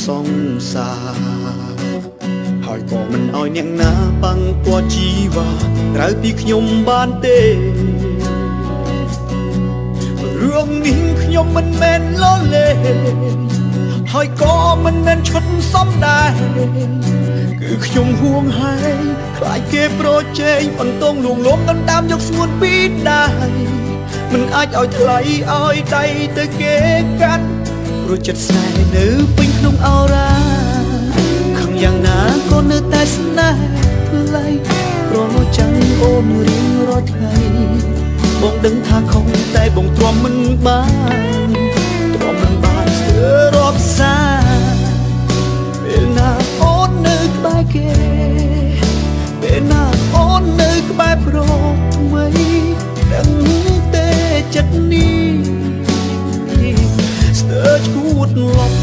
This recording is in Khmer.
សង្សារហើយក៏មិនឲ្យអ្នកណាបាំងពាត់ជីវ៉ាក្រៅពីខ្ញុំបានទេរឿងនេះខ្ញុំមិនមែនលលេហើយក៏មិនមែនឈុតសំដែរគឺខ្ញុំហួងហែងខ្លាចគេប្រជែងបន្តងលួងលោមដណ្ដើមយកស្ងួនពីដៃមិនអាចឲ្យថ្លៃឲ្យដៃទៅគេកាន់ព្រោះចិត្តស្នេហ៍នៅពេញក្នុងអរ៉ាខឹងយ៉ាងណាក៏នៅតែស្នេហ៍ថ្លៃប្រចាំអូនរៀងរាល់ថ្ងៃបងដឹងថាខុសតែបងទ្រាំមិនបានស្ទើររាប់សាពេលណាអូននៅក្បែរគេពេលណាអូននៅក្បែរប្រុសថ្មីដឹងទេចិត្តនេះស្ទើរឈួតលប់